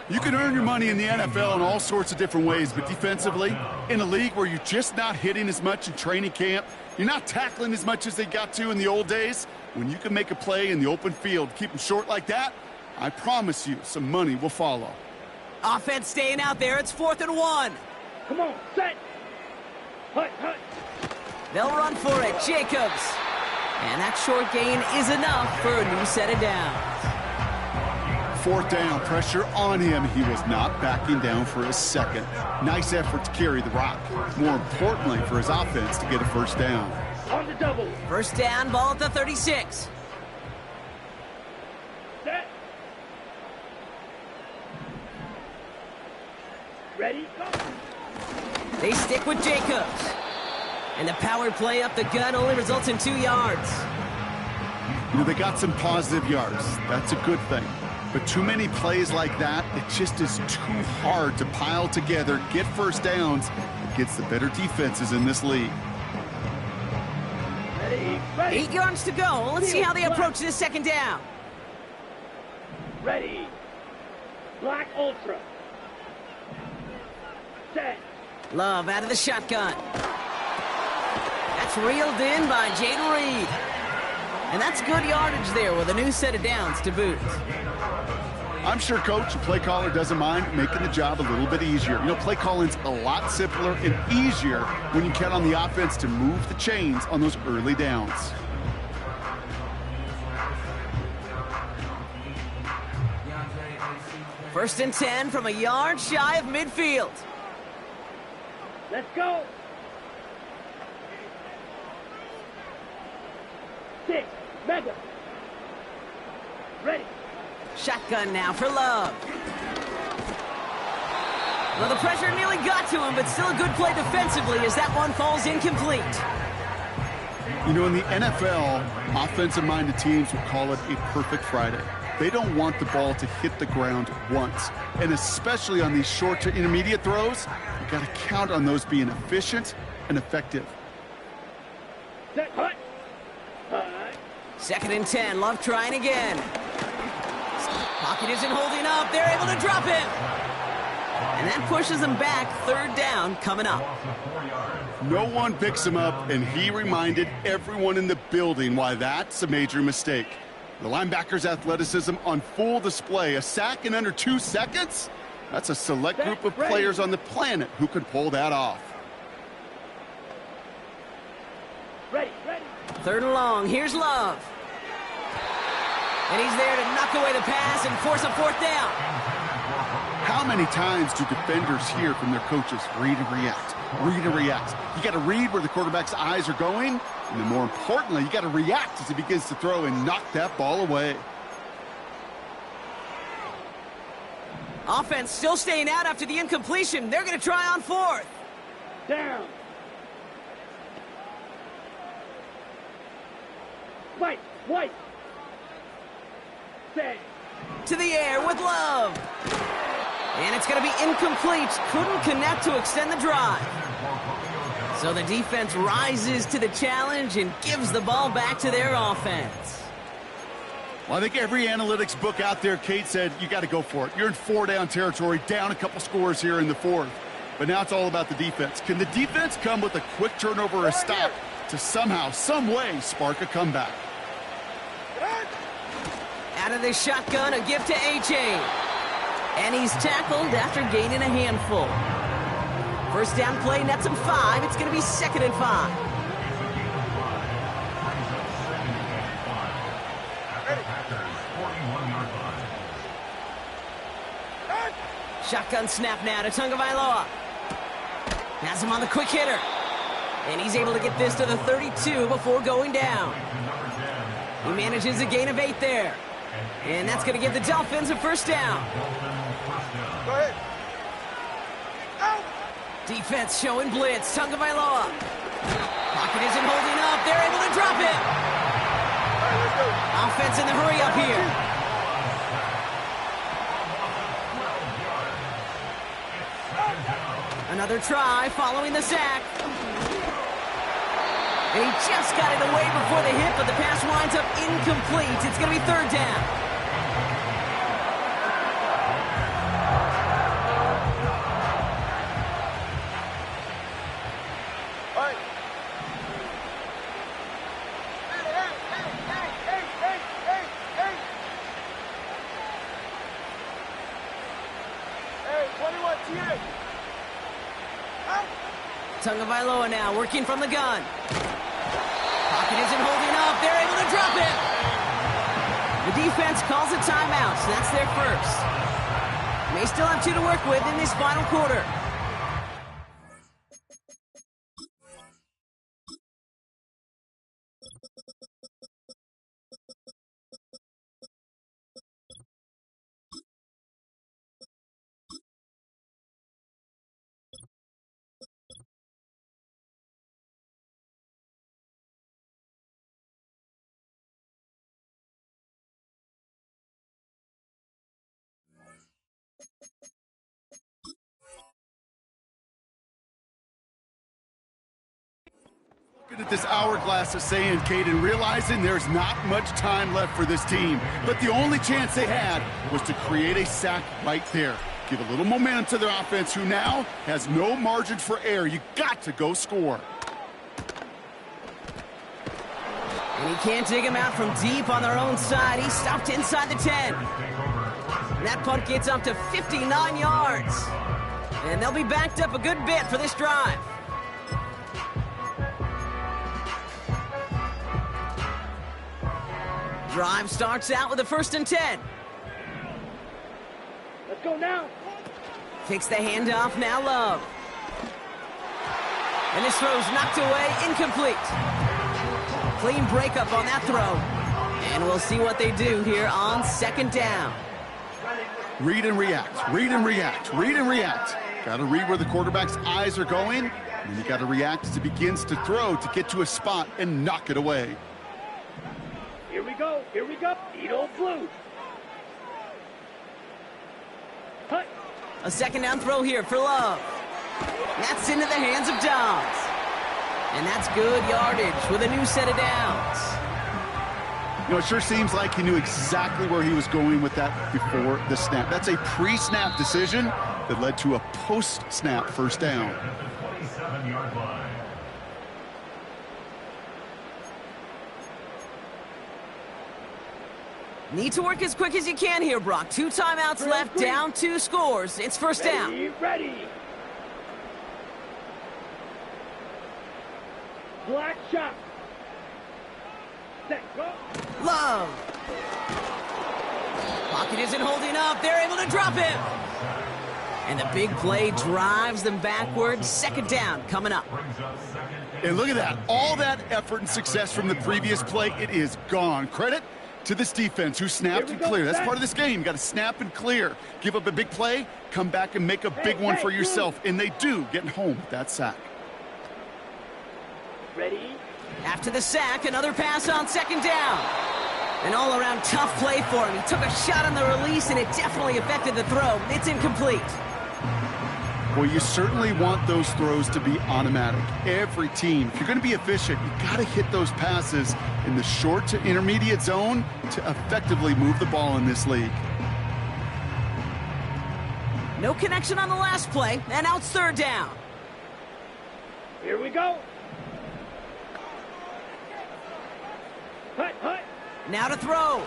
D: You can earn your money in the NFL in all sorts of different ways, but defensively, in a league where you're just not hitting as much in training camp, you're not tackling as much as they got to in the old days, when you can make a play in the open field, keep them short like that, I promise you some money will follow.
A: Offense staying out there. It's 4th and 1.
E: Come on, set. Hut.
A: They'll run for it. Jacobs. And that short gain is enough for a new set of downs.
D: 4th down, pressure on him. He was not backing down for a second. Nice effort to carry the rock. More importantly, for his offense to get a 1st down.
E: On the double.
A: 1st down, ball at the 36.
E: Set. Ready, go.
A: They stick with Jacobs. And the power play up the gut only results in 2 yards.
D: You know, they got some positive yards. That's a good thing. But too many plays like that, it just is too hard to pile together, get 1st downs against the better defenses in this league.
E: Ready, ready.
A: 8 yards to go. Let's see how they approach this 2nd down.
E: Ready. Black Ultra. Set.
A: Love out of the shotgun. That's reeled in by Jayden Reed. And that's good yardage there with a new set of downs to boot.
D: I'm sure Coach, the play caller, doesn't mind making the job a little bit easier. You know, play calling's a lot simpler and easier when you count on the offense to move the chains on those early downs.
A: First and 10 from a yard shy of midfield.
E: Let's go. 6. Mega. Ready.
A: Shotgun now for Love. Well, the pressure nearly got to him, but still a good play defensively as that one falls incomplete.
D: You know, in the NFL, offensive-minded teams would call it a perfect Friday. They don't want the ball to hit the ground once. And especially on these short to intermediate throws, you got to count on those being efficient and effective.
E: Set. Hut. Hut.
A: 2nd and 10. Love trying again. Pocket isn't holding up. They're able to drop him. And that pushes them back. 3rd down coming up.
D: No one picks him up, and he reminded everyone in the building why that's a major mistake. The linebacker's athleticism on full display. A sack in under 2 seconds? That's a select group of players on the planet who could pull that off.
E: Ready, ready.
A: 3rd and long. Here's Love. And he's there to knock away the pass and force a 4th down.
D: How many times do defenders hear from their coaches, read and react, read and react? You got to read where the quarterback's eyes are going, and then more importantly, you got to react as he begins to throw and knock that ball away.
A: Offense still staying out after the incompletion. They're going to try on 4th.
E: Down. White. White. Set.
A: To the air with Love. And it's going to be incomplete. Couldn't connect to extend the drive. So the defense rises to the challenge and gives the ball back to their offense.
D: Well, I think every analytics book out there, Kate said, you got to go for it. You're in 4-down territory, down a couple scores here in the 4th. But now it's all about the defense. Can the defense come with a quick turnover or a stop to somehow, some way, spark a comeback?
A: Out of the shotgun, a gift to A-Chain. And he's tackled after gaining a handful. 1st down play nets him 5. It's going to be 2nd and 5. Shotgun snap now to Tagovailoa. Has him on the quick hitter. And he's able to get this to the 32 before going down. He manages a gain of 8 there. And that's going to give the Dolphins a 1st down.
F: Go ahead. Out.
A: Defense showing blitz. Tagovailoa. Pocket isn't holding up. They're able to drop it.
F: All right, let's go.
A: Offense in the hurry up here. Another try following the sack. And he just got it away before the hit, but the pass winds up incomplete. It's going to be 3rd down.
F: All right. Hey, 21 TA. Out.
A: Tagovailoa now working from the gun. Pocket Pocket isn't holding up. They're able to drop it. The defense calls a timeout, so that's their first. May still have 2 to work with in this final quarter.
D: Looking at this hourglass of sand, Caden, realizing there's not much time left for this team. But the only chance they had was to create a sack right there. Give a little momentum to their offense, who now has no margin for error. You got to go score.
A: And he can't dig him out from deep on their own side. He stopped inside the 10. And that punt gets up to 59 yards. And they'll be backed up a good bit for this drive. Drive starts out with a 1st and 10.
E: Let's go now.
A: Takes the handoff, now Love. And this throw's knocked away, incomplete. Clean breakup on that throw. And we'll see what they do here on 2nd down.
D: Read and react, read and react, read and react. Got to read where the quarterback's eyes are going, and then you got to react as he begins to throw to get to a spot and knock it away.
E: Here we go. Here we go. Eat old blue. Hut.
A: A 2nd down throw here for Love. That's into the hands of Dobbs. And that's good yardage with a new set of downs.
D: You know, it sure seems like he knew exactly where he was going with that before the snap. That's a pre-snap decision that led to a post-snap 1st down.
C: At the 27-yard line.
A: Need to work as quick as you can here, Brock. 2 timeouts left, down 2 scores. It's 1st down.
E: Ready. Black shot. Set, go.
A: Love. Pocket isn't holding up. They're able to drop it. And the big play drives them backwards. 2nd down coming up.
D: And look at that. All that effort and success from the previous play, it is gone. Credit to this defense who snapped and cleared. That's part of this game. You got to snap and clear. Give up a big play, come back and make a big one for yourself. And they do, getting home with that sack.
E: Ready.
A: After the sack, another pass on 2nd down. An all-around tough play for him. He took a shot on the release, and it definitely affected the throw. It's incomplete.
D: Well, you certainly want those throws to be automatic. Every team, if you're going to be efficient, you got to hit those passes in the short to intermediate zone to effectively move the ball in this league.
A: No connection on the last play, and now it's 3rd down.
E: Here we go. Hut, hut.
A: Now to throw.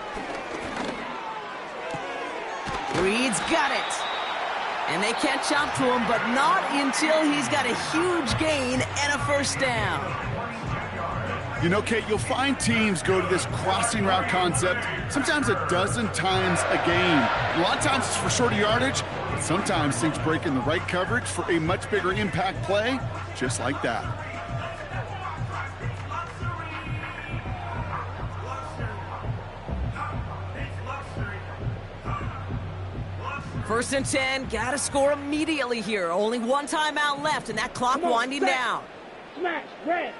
A: Reed's got it. And they catch up to him, but not until he's got a huge gain and a 1st down.
D: You know, Kate, you'll find teams go to this crossing route concept sometimes a dozen times a game. A lot of times it's for shorter yardage, but sometimes things break in the right coverage for a much bigger impact play, just like that.
A: First and 10, gotta score immediately here. Only 1 timeout left, and that clock winding down.
E: Smash, red.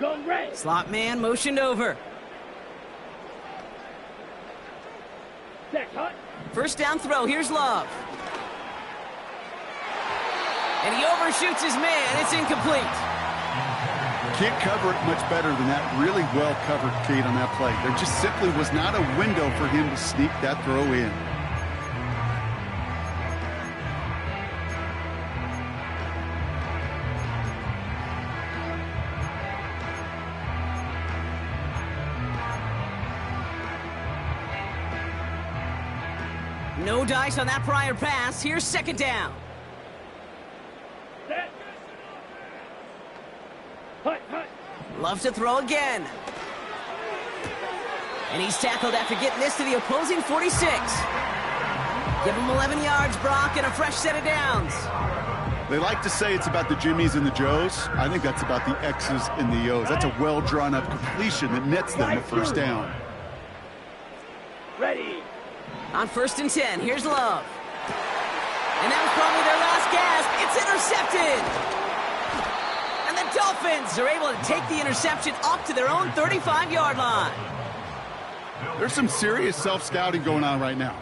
E: Go red.
A: Slot man motioned over.
E: Set, hut.
A: 1st down throw, here's Love. And he overshoots his man, it's incomplete.
D: Can't cover it much better than that. Really well covered, Kate, on that play. There just simply was not a window for him to sneak that throw in.
A: No dice on that prior pass. Here's 2nd down.
E: Set. Hut, hut.
A: Love to throw again. And he's tackled after getting this to the opposing 46. Give him 11 yards, Brock, and a fresh set of downs.
D: They like to say it's about the Jimmies and the Joes. I think that's about the X's and the O's. That's a well-drawn-up completion that nets them a first down.
E: Ready.
A: On 1st and 10, here's Love. And that was probably their last gasp. It's intercepted. And the Dolphins are able to take the interception up to their own 35-yard line.
D: There's some serious self-scouting going on right now.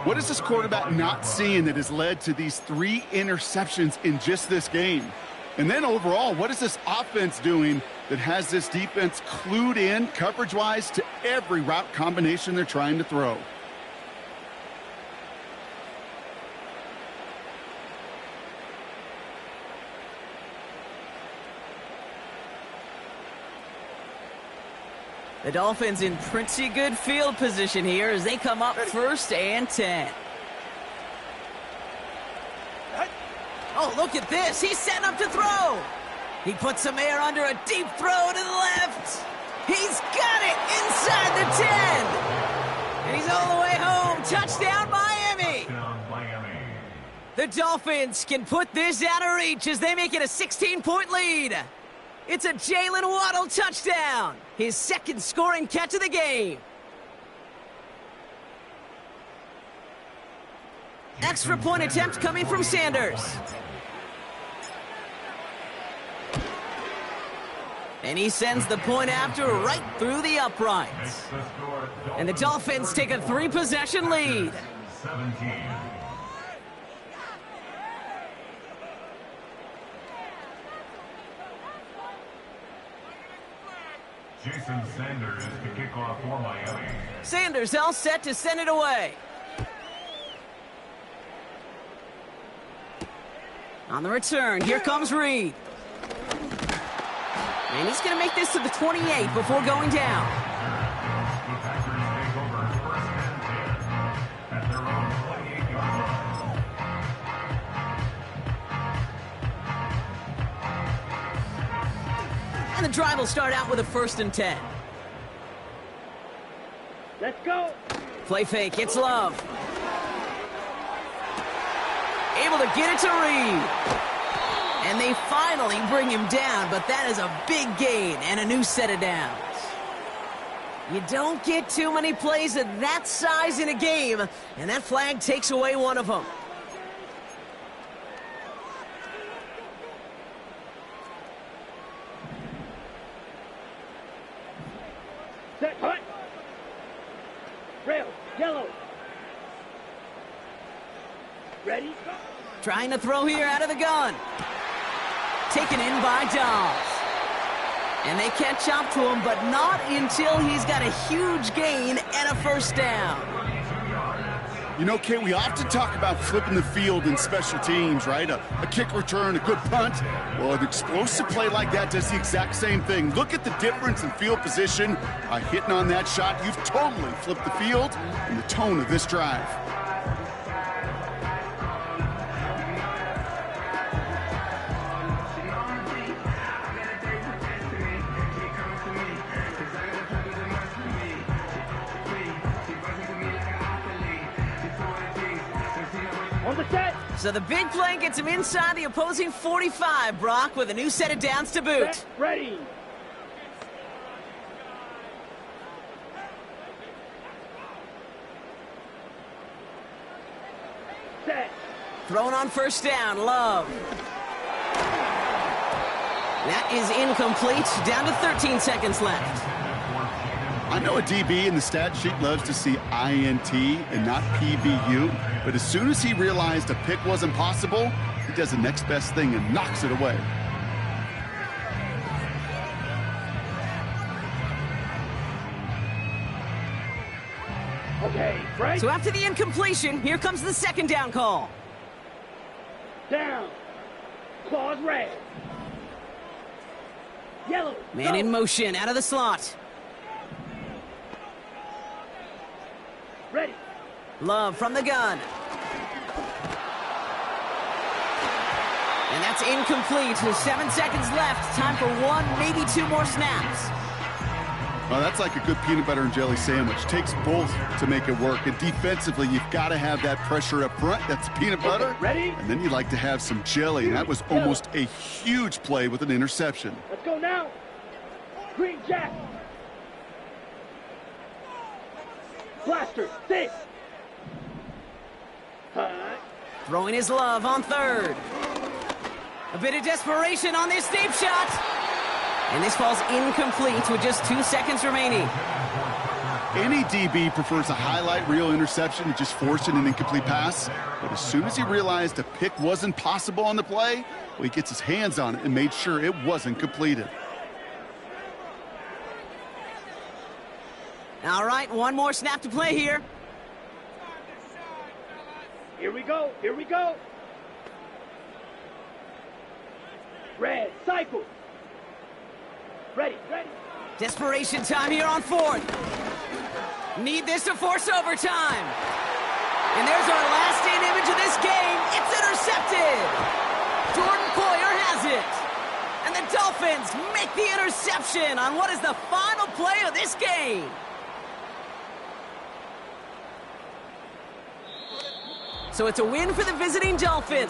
D: What is this quarterback not seeing that has led to these 3 interceptions in just this game? And then overall, what is this offense doing that has this defense clued in coverage-wise to every route combination they're trying to throw?
A: The Dolphins in pretty good field position here as they come up 1st and 10. Oh, look at this. He's setting up to throw. He puts some air under a deep throw to the left. He's got it inside the 10. And he's all the way home. Touchdown, Miami. The Dolphins can put this out of reach as they make it a 16-point lead. It's a Jalen Waddle touchdown, his 2nd scoring catch of the game. Extra point attempt coming from Sanders. And he sends the point after right through the uprights. And the Dolphins take a 3-possession lead.
C: 17. Jason Sanders to kick off for Miami.
A: Sanders all set to send it away. On the return, here comes Reed. And he's going to make this to the 28 before going down.
C: The Packers take over 1st and 10 at their own 28-yard line.
A: And the drive will start out with a 1st and 10.
E: Let's go.
A: Play fake, it's Love. Able to get it to Reed. And they finally bring him down, but that is a big gain and a new set of downs. You don't get too many plays of that size in a game, and that flag takes away one of them.
E: Set. Hut. Rail. Yellow. Ready. Go.
A: Trying to throw here out of the gun. Taken in by Dobbs. And they catch up to him, but not until he's got a huge gain and a 1st down.
D: You know, Kate, we often talk about flipping the field in special teams, right? A kick return, a good punt. Well, an explosive play like that does the exact same thing. Look at the difference in field position. By hitting on that shot, you've totally flipped the field and the tone of this drive.
E: On the set.
A: So the big play gets him inside the opposing 45, Brock, with a new set of downs to boot.
E: Set. Ready. Set.
A: Thrown on 1st down, Love. That is incomplete. Down to 13 seconds left.
D: I know a DB in the stat sheet loves to see INT and not PBU, but as soon as he realized a pick wasn't possible, he does the next best thing and knocks it away.
E: Okay, break.
A: So after the incompletion, here comes the 2nd down call.
E: Down. Claws red. Yellow.
A: Man
E: Go.
A: in motion, out of the slot.
E: Ready.
A: Love from the gun. And that's incomplete. With 7 seconds left. Time for 1, maybe 2 more snaps.
D: Well, that's like a good peanut butter and jelly sandwich. Takes both to make it work. And defensively, you've got to have that pressure up front. That's peanut butter.
E: Ready?
D: And then you like to have some jelly. And that was almost a huge play with an interception.
E: Let's go now. Green Jack. Blaster, 6.
A: Throwing his love on 3rd. A bit of desperation on this deep shot. And this falls incomplete with just 2 seconds remaining.
D: Any DB prefers a highlight reel interception to just forcing an incomplete pass. But as soon as he realized a pick wasn't possible on the play, well, he gets his hands on it and made sure it wasn't completed.
A: All right, 1 more snap to play here.
E: Here we go. Here we go. Red, cycle. Ready, ready.
A: Desperation time here on 4th. Need this to force overtime. And there's our last-stand image of this game. It's intercepted. Jordan Poyer has it. And the Dolphins make the interception on what is the final play of this game. So it's a win for the visiting Dolphins.